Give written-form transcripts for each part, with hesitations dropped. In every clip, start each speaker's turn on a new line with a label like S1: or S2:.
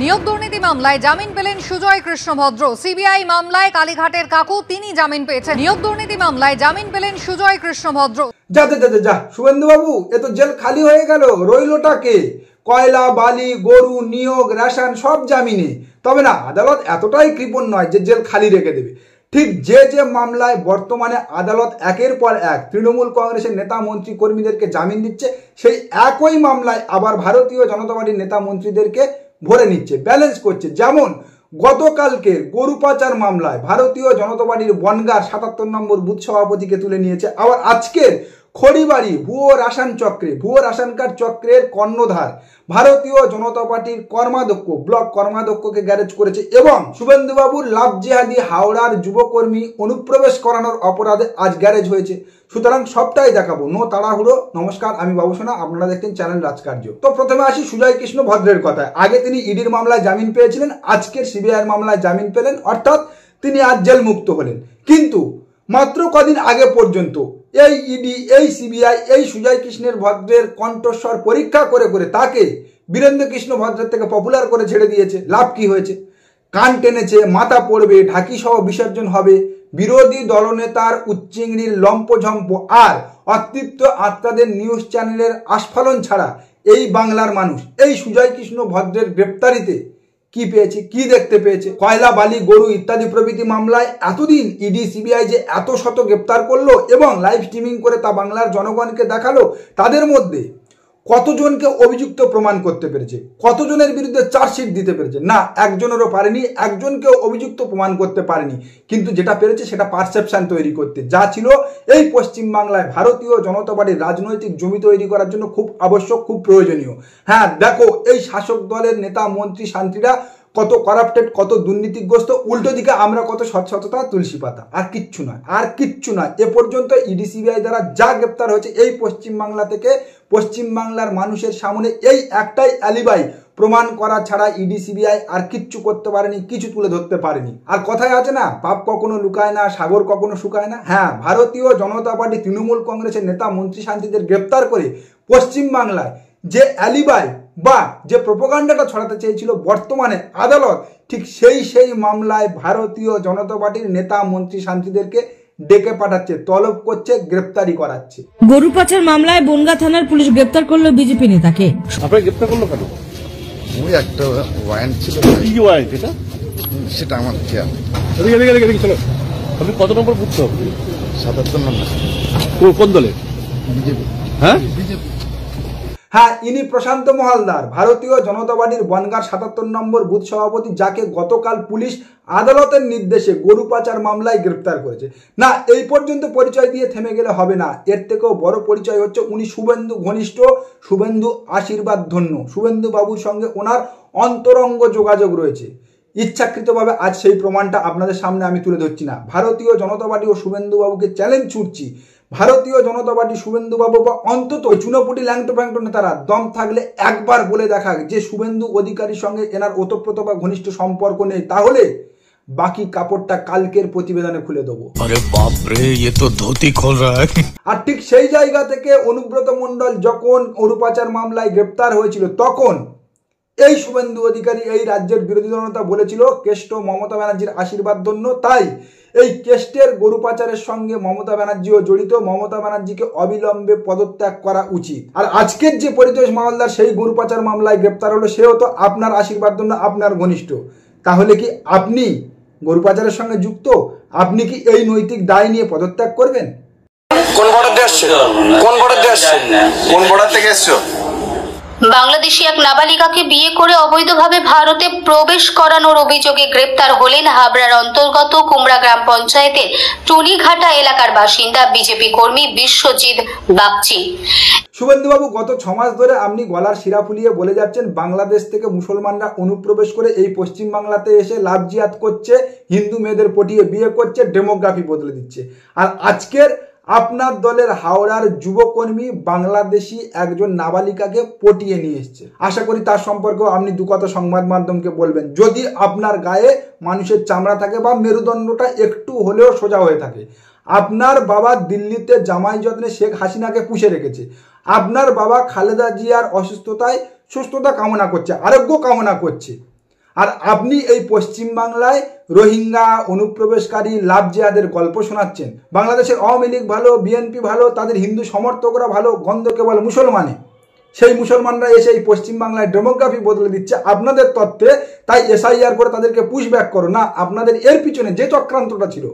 S1: নিয়োগ দুর্নীতি মামলায় জামিন পেলেন সুজয় কৃষ্ণ ভদ্র। সিবিআই মামলায় কালীঘাটের কাকু তিনি জামিন পেয়েছেন। নিয়োগ দুর্নীতি মামলায় জামিন পেলেন সুজয় কৃষ্ণ ভদ্র।
S2: যা শুভেন্দু বাবু, এ তো জেল খালি হয়ে গেল, রইলটাকে? কয়লা, বালি, গরু, নিয়োগ, রেশন সব জামিনে। তবে না, আদালত এতটাই কৃপণ নয় যে জেল খালি রেখে দেবে। ঠিক যে মামলায় বর্তমানে আদালত একের পর এক তৃণমূল কংগ্রেসের নেতা মন্ত্রী কর্মীদেরকে জামিন দিচ্ছে, সেই একই মামলায় আবার ভারতীয় জনতা পার্টির নেতা মন্ত্রীদেরকে ভরে নিচ্ছে, ব্যালেন্স করছে। যেমন গতকালকের গরু পাচার মামলায় ভারতীয় জনতা পার্টির বনগাঁর ৭৭ নম্বর বুথ সভাপতিকে তুলে নিয়েছে। আবার আজকের খড়িবাড়ি ভুয়ো রাশন কার্ড চক্রের কর্ণধার ভারতীয় জনতা পার্টির কর্মাধ্যক্ষ, ব্লক কর্মাধ্যক্ষকে গ্যারেজ করেছে। এবং শুভেন্দুবাবুর লাভ জেহাদি হাওড়ার যুবকর্মী অনুপ্রবেশ করানোর অপরাধে আজ গ্যারেজ হয়েছে। সুতরাং সবটাই দেখাবো, নো তাড়াহুড়ো। নমস্কার, আমি বাবুসোনা, আপনারা দেখছেন চ্যানেল রাজকার্য। তো প্রথমে আসি সুজয় কৃষ্ণ ভদ্রের কথায়। আগে তিনি ইডির মামলায় জামিন পেয়েছিলেন, আজকের সিবিআইয়ের মামলায় জামিন পেলেন, অর্থাৎ তিনি আজ জেল মুক্ত হলেন। কিন্তু মাত্র কদিন আগে পর্যন্ত এই ইডি, এই সিবিআই, এই সুজয় কৃষ্ণের ভদ্রের কণ্ঠস্বর পরীক্ষা করে করে তাকে বীরেন্দ্র কৃষ্ণ ভদ্রের থেকে পপুলার করে ছেড়ে দিয়েছে। লাভ কি হয়েছে? কান টেনেছে, মাথা পড়বে, ঢাকি সহ বিসর্জন হবে, বিরোধী দলনেতার উচ্চিংড়ির লম্পঝম্প আর অতৃপ্ত আত্মাদের নিউজ চ্যানেলের আস্ফালন ছাড়া এই বাংলার মানুষ এই সুজয় কৃষ্ণ ভদ্রের গ্রেপ্তারিতে কি পেয়েছে, কি দেখতে পেয়েছে? কয়লা, বালি, গরু ইত্যাদি প্রভৃতি মামলায় এতদিন ইডি সিবিআই যে এত শত গ্রেপ্তার করলো এবং লাইভ স্ট্রিমিং করে তা বাংলার জনগণকে দেখালো, তাদের মধ্যে কতজনকে অভিযুক্ত প্রমাণ করতে পেরেছে? কতজনের বিরুদ্ধে চার্জশিট দিতে পেরেছে? না, একজনেরও পারেনি, একজনকেও অভিযুক্ত প্রমাণ করতে পারেনি। কিন্তু যেটা পেরেছে সেটা পারসেপশন তৈরি করতে, যা ছিল এই পশ্চিমবাংলায় ভারতীয় জনতা পার্টির রাজনৈতিক জমি তৈরি করার জন্য খুব আবশ্যক, খুব প্রয়োজনীয়। হ্যাঁ, দেখো এই শাসক দলের নেতা মন্ত্রী শান্তিরা কত করাপ্টেড, কত দুর্নীতিগ্রস্ত, উল্টো দিকে আমরা কত স্বচ্ছতা, তুলসী পাতা। আর কিচ্ছু নয়। এ পর্যন্ত ইডি সিবিআই দ্বারা যা গ্রেপ্তার হয়েছে এই পশ্চিমবাংলা থেকে, পশ্চিমবাংলার মানুষের সামনে এই একটাই অ্যালিবাই প্রমাণ করা ছাড়া ইডি সিবিআই আর কিচ্ছু করতে পারেনি, কিছু তুলে ধরতে পারেনি। আর কথায় আছে না, পাপ কখনো লুকায় না, সাগর কখনো শুকায় না। হ্যাঁ, ভারতীয় জনতা পার্টি তৃণমূল কংগ্রেসের নেতা মন্ত্রী শান্তিদের গ্রেপ্তার করে পশ্চিমবাংলায় যে অ্যালিবাই বা যে প্রোপাগান্ডাটা ছড়াতে চেয়েছিল, বর্তমানে আদালত ঠিক সেই মামলায় ভারতীয় জনতা পার্টির নেতা মন্ত্রী শান্তিদেরকে ডেকে পাঠাচ্ছে, তলব করছে, গ্রেপ্তারি করাচ্ছে।
S3: গরু পাচার মামলায় বনগাঁ থানার পুলিশ গ্রেপ্তার করলো বিজেপি নেতাকে।
S4: আপনারা গ্রেপ্তার করলো কেন?
S5: ওই একটা ওয়ারেন্ট ছিল।
S4: কি ওয়ারেন্ট এটা?
S5: সেটা আমার খেয়াল।
S4: এদিকে চলো। আপনি কত নম্বর বুথ?
S5: ৭৭ নম্বর।
S4: কোন দলের?
S5: বিজেপি।
S4: হ্যাঁ,
S2: হ্যাঁ, ইনি প্রশান্ত মহালদার, ভারতীয় জনতা পার্টির বনগাঁর ৭৭ নম্বর বুথ সভাপতি, যাকে গতকাল পুলিশ আদালতের নির্দেশে গরু পাচার মামলায় গ্রেপ্তার করেছে। না, এই পর্যন্ত পরিচয় দিয়ে থেমে গেলে হবে না, এর থেকেও বড় পরিচয় হচ্ছে উনি শুভেন্দু ঘনিষ্ঠ, শুভেন্দু আশীর্বাদ ধন্য। শুভেন্দু বাবুর সঙ্গে ওনার অন্তরঙ্গ যোগাযোগ রয়েছে। ইচ্ছাকৃতভাবে আজ সেই প্রমাণটা আপনাদের সামনে আমি তুলে ধরছি না। ভারতীয় জনতা পার্টি ও শুভেন্দু বাবুকে চ্যালেঞ্জ ছুটছি, ভারতীয় জনতা পার্টি শুভেন্দু বাবু বা অন্তত চুনোপুটি ল্যাংটো ফ্যাংটো নেতারা দম থাকলে একবার বলে দেখা যে শুভেন্দু অধিকারীর সঙ্গে এনার ওতপ্রোত বা ঘনিষ্ঠ সম্পর্ক নেই, তাহলে বাকি কাপড়টা কালকের প্রতিবেদনে খুলে দেবো।
S6: আরে বাপ রে, ये तो धोती खोल रहा है।
S2: আর ঠিক সেই জায়গা থেকে অনুব্রত মণ্ডল যখন গরু পাচার মামলায় গ্রেপ্তার হয়েছিল, তখন এই শুভেন্দু অধিকারী এই রাজ্যের বিরোধী দলনেতা বলেছিল কেষ্ট মমতা ব্যানার্জির আশীর্বাদ ধন্য, তাই এই কেষ্টের গরু পাচারের সঙ্গে মমতা ব্যানার্জিও জড়িত, মমতা ব্যানার্জিকে অবিলম্বে পদত্যাগ করা উচিত। আর আজকের যে পরিতোষ মামলার সেই গরু পাচার মামলায় গ্রেপ্তার হলো, সেও তো আপনার আশীর্বাদ ধন্য, আপনার ঘনিষ্ঠ। তাহলে কি আপনি গরু পাচারের সঙ্গে যুক্ত? আপনি কি এই নৈতিক দায় নিয়ে পদত্যাগ করবেন?
S7: কোন বর্ডার দিয়ে আসছে? কোন বর্ডার দিয়ে আসছে? কোন বর্ডার থেকে এসছো?
S8: বাংলাদেশি এক নাবালিকাকে বিয়ে করে অবৈধভাবে ভারতে প্রবেশ করানোর অভিযোগে গ্রেপ্তার হলেন হাবড়ার অন্তর্গত কুমড়া গ্রাম পঞ্চায়েতের টুনিঘাটা এলাকার বাসিন্দা বিজেপি কর্মী বিশ্বজিৎ বাগচি।
S2: শুভেন্দুবাবু, গত 6 মাস ধরে আপনি গলার শিরা ফুলিয়ে বলে যাচ্ছেন বাংলাদেশ থেকে মুসলমানরা অনুপ্রবেশ করে এই পশ্চিমবাংলাতে এসে লাভ জিহাদ করছে, হিন্দু মেয়েদের পটিয়ে বিয়ে করছে, ডেমোগ্রাফি বদলে দিচ্ছে। আর আজকের আপনার দলের হাওড়ার যুবকর্মী বাংলাদেশি একজন নাবালিকাকে পটিয়ে নিয়ে এসছে। আশা করি তার সম্পর্কেও আপনি দু কথা সংবাদ মাধ্যমকে বলবেন, যদি আপনার গায়ে মানুষের চামড়া থাকে বা মেরুদণ্ডটা একটু হলেও সোজা হয়ে থাকে। আপনার বাবা দিল্লিতে জামাই যত্নে শেখ হাসিনাকে পুষে রেখেছে, আপনার বাবা খালেদা জিয়ার অসুস্থতায় সুস্থতা কামনা করছে, আরোগ্য কামনা করছে। আর আপনি এই পশ্চিমবাংলায় রোহিঙ্গা অনুপ্রবেশকারী লাভ জিহাদের গল্প শোনাচ্ছেন। বাংলাদেশের আওয়ামী লীগ ভালো, বিএনপি ভালো, তাদের হিন্দু সমর্থকরা ভালো, গন্ধ কেবল মুসলমানে। সেই মুসলমানরা এসে এই পশ্চিমবাংলায় ডেমোগ্রাফি বদলে দিচ্ছে আপনাদের তত্ত্বে, তাই এসআইআর করে তাদেরকে পুশব্যাক করো না। আপনাদের এর পিছনে যে চক্রান্তটা ছিল,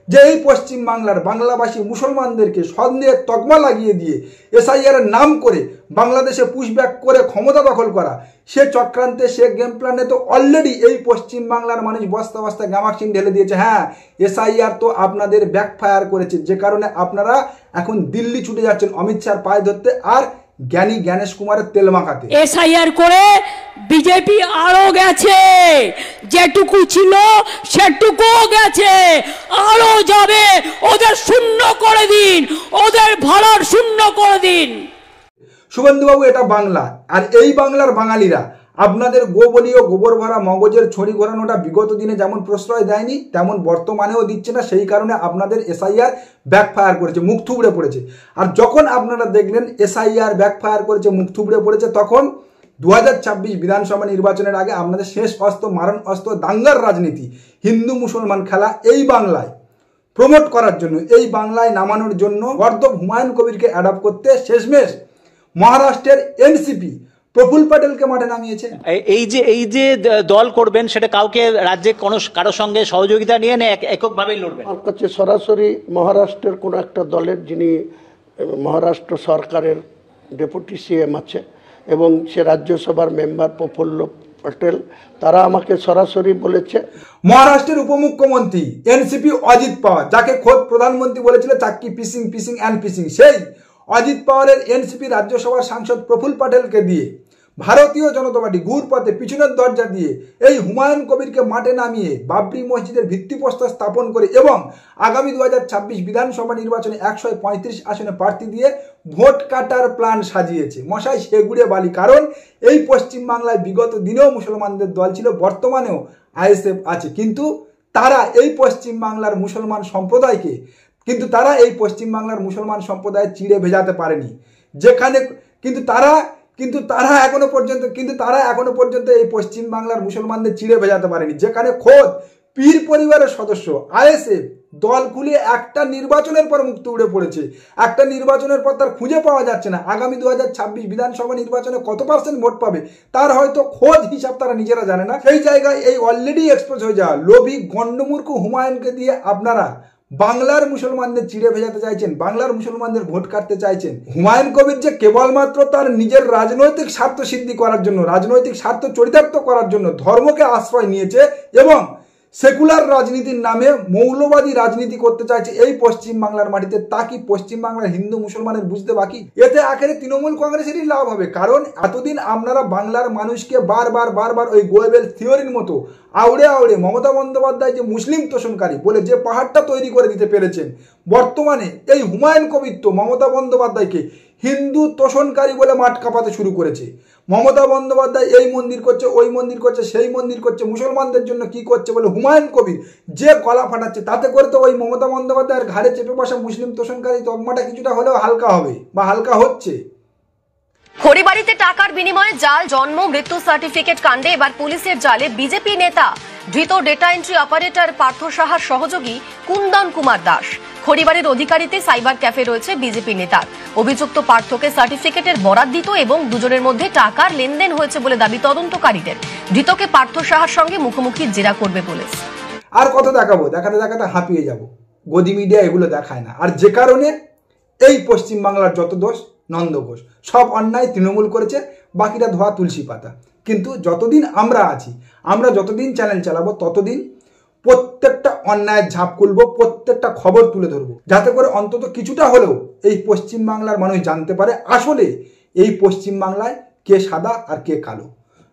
S2: যে এই পশ্চিমবাংলার বাংলাভাষী মুসলমানদেরকে সন্দেহের তকমা লাগিয়ে দিয়ে এসআইআরের নাম করে বাংলাদেশে পুশব্যাক করে ক্ষমতা দখল করা, সে চক্রান্তে, সে গেম প্ল্যানে তো অলরেডি এই পশ্চিমবাংলার মানুষ বস্তা বস্তা গামাক্সিন ঢেলে দিয়েছে। হ্যাঁ, এসআইআর তো আপনাদের ব্যাকফায়ার করেছে, যে কারণে আপনারা এখন দিল্লি ছুটে যাচ্ছেন অমিত শাহর পায়ে ধরতে আর জ্ঞানী জ্ঞানেশ কুমারের তেল মাখাতে।
S3: এসআইআর করে বিজেপি আরো গেছে, যেটুকু ছিল সেটুকু গেছে, আরো যাবে। ওদের শূন্য করে দিন, ওদের ভাড়ার শূন্য করে দিন।
S2: শুভেন্দুবাবু, এটা বাংলা, আর এই বাংলার বাঙালিরা আপনাদের গোবলীয় গোবর ভরা মগজের ছড়ি ঘোরানোটা বিগত দিনে যেমন প্রশ্রয় দেয়নি, তেমন বর্তমানেও দিচ্ছে না। সেই কারণে আপনাদের এসআইআর ব্যাকফায়ার করেছে, মুখ থুবড়ে পড়েছে। আর যখন আপনারা দেখলেন এসআইআর ব্যাকফায়ার করেছে, মুখ থুবড়ে পড়েছে, তখন 2026 বিধানসভা নির্বাচনের আগে আপনাদের শেষ অস্ত্র, মারণ অস্ত্র, দাঙ্গার রাজনীতি, হিন্দু মুসলমান খেলা এই বাংলায় প্রমোট করার জন্য, এই বাংলায় নামানোর জন্য গর্দভ হুমায়ুন কবিরকে অ্যাডাপ্ট করতে শেষমেশ মহারাষ্ট্রের এনসিপি প্রফুল্ল প্যাটেলকে মাঠে নামিয়েছে।
S9: এই যে দল করবেন, সেটা কাউকে রাজ্যে কারোর সঙ্গে সহযোগিতা নিয়ে এককভাবেই লড়বেন?
S10: আমার কাছে সরাসরি মহারাষ্ট্রের কোনো একটা দলের, যিনি মহারাষ্ট্র সরকারের ডেপুটি সিএম আছে এবং সে রাজ্যসভার মেম্বার প্রফুল্ল প্যাটেল, তারা আমাকে সরাসরি বলেছে।
S2: মহারাষ্ট্রের উপমুখ্যমন্ত্রী এনসিপি অজিত পাওয়ার, যাকে খোদ প্রধানমন্ত্রী বলেছিল চাক্কি পিসিং পিসিং অ্যান্ড পিসিং, সেই অজিত পাওয়ারের এনসিপি রাজ্যসভার সাংসদ প্রফুল্ল প্যাটেলকে দিয়ে ভারতীয় জনতা পার্টি ঘুরপথে পিছনের দরজা দিয়ে এই হুমায়ুন কবিরকে মাঠে নামিয়ে বাবরি মসজিদের ভিত্তিপ্রস্তর স্থাপন করে এবং আগামী 2026 বিধানসভা নির্বাচনে 135 আসনে প্রার্থী দিয়ে ভোট কাটার প্ল্যান সাজিয়েছে। মশাই সেগুড়ে বালি। কারণ এই পশ্চিমবাংলায় বিগত দিনেও মুসলমানদের দল ছিল, বর্তমানেও আইএসএফ আছে, কিন্তু তারা এই পশ্চিমবাংলার মুসলমান সম্প্রদায়কে চিড়ে ভেজাতে পারেনি। যেখানে কিন্তু তারা এখনো পর্যন্ত এই পশ্চিমবাংলার মুসলমানদের চিড়ে ভেজাতে পারেনি। যেখানে খোদ পীর পরিবারের সদস্য আইএসএফ দল খুলে একটা নির্বাচনের পর মুক্ত উড়ে পড়েছে, একটা নির্বাচনের পর তার খুঁজে পাওয়া যাচ্ছে না। আগামী 2026 বিধানসভা নির্বাচনে কত % ভোট পাবে তার হয়তো খোদ হিসাব তারা নিজেরা জানে না। সেই জায়গায় এই অলরেডি এক্সপোজ হয়ে যাওয়া লোভী গণ্ডমূর্খ হুমায়ুনকে দিয়ে আপনারা বাংলার মুসলমানদের চিড়ে ভেজাতে চাইছেন, বাংলার মুসলমানদের ভোট কাটতে চাইছেন। হুমায়ুন কবির যে কেবলমাত্র তার নিজের রাজনৈতিক স্বার্থ সিদ্ধি করার জন্য, রাজনৈতিক স্বার্থ চরিতার্থ করার জন্য ধর্মকে আশ্রয় নিয়েছে এবং সেকুলার রাজনীতির নামে মৌলবাদী রাজনীতি করতে চাইছে এই পশ্চিমবাংলার মাটিতে, তা কি পশ্চিমবাংলার হিন্দু মুসলমানের বুঝতে বাকি? এতে আখেরে তৃণমূল কংগ্রেসেরই লাভ হবে। কারণ এতদিন আপনারা বাংলার মানুষকে বারবার ওই গোয়েবেল থিওরির মতো আউড়ে মমতা বন্দ্যোপাধ্যায় যে মুসলিম তোষণকারী বলে যে পাহাড়টা তৈরি করে দিতে পেরেছেন, বর্তমানে এই হুমায়ুন কবির তো মমতা বন্দ্যোপাধ্যায়কে হিন্দু তোষণকারী বলে মাঠ কাঁপাতে শুরু করেছে। মমতা বন্দ্যোপাধ্যায় এই মন্দির করছে, ওই মন্দির করছে, সেই মন্দির করছে, মুসলমানদের জন্য কি করছে বলে হুমায়ুন কবির যে গলা ফাটাচ্ছে, তাতে করে তো ওই মমতা বন্দ্যোপাধ্যায়ের ঘাড়ে চেপে বসা মুসলিম তোষণকারী তকমাটা কিছুটা হলেও হালকা হবে বা হালকা হচ্ছে।
S11: খড়িবাড়িতে টাকার বিনিময়ে জাল জন্ম মৃত্যু সার্টিফিকেট কাণ্ডে এবার পুলিশের জালে বিজেপি নেতা। ধৃত ডেটা এন্ট্রি অপারেটর পার্থ সাহার সহযোগী কুন্দন কুমার দাস। খড়িবাড়ির অধিকারীতে সাইবার ক্যাফে রয়েছে বিজেপি নেতার। অভিযুক্ত পার্থকে সার্টিফিকেটের বরাত দিত এবং দুজনের মধ্যে টাকার লেনদেন হয়েছে বলে দাবি তদন্তকারীদের। ধৃতকে পার্থ সাহার সঙ্গে মুখোমুখি জেরা করবে পুলিশ।
S2: আর কত দেখাবো, দেখাতে হাঁপিয়ে যাব। গদি মিডিয়া এগুলো দেখায় না। আর যে কারণে এই পশ্চিমবাংলার যত দোষ নন্দ ঘোষ, সব অন্যায় তৃণমূল করেছে, বাকিটা ধোয়া তুলসী পাতা। কিন্তু যতদিন আমরা আছি, আমরা যতদিন চ্যানেল চালাবো, ততদিন প্রত্যেকটা অন্যায়ের ঝাঁপ খুলবো, প্রত্যেকটা খবর তুলে ধরবো, যাতে করে অন্তত কিছুটা হলেও এই পশ্চিমবাংলার মানুষ জানতে পারে আসলে এই পশ্চিমবাংলায় কে সাদা আর কে কালো।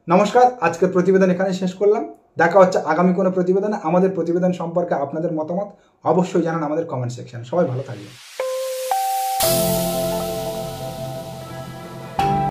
S2: নমস্কার, আজকের প্রতিবেদন এখানে শেষ করলাম। দেখা হচ্ছে আগামী কোনো প্রতিবেদনে। আমাদের প্রতিবেদন সম্পর্কে আপনাদের মতামত অবশ্যই জানান আমাদের কমেন্ট সেকশনে। সবাই ভালো থাকবেন।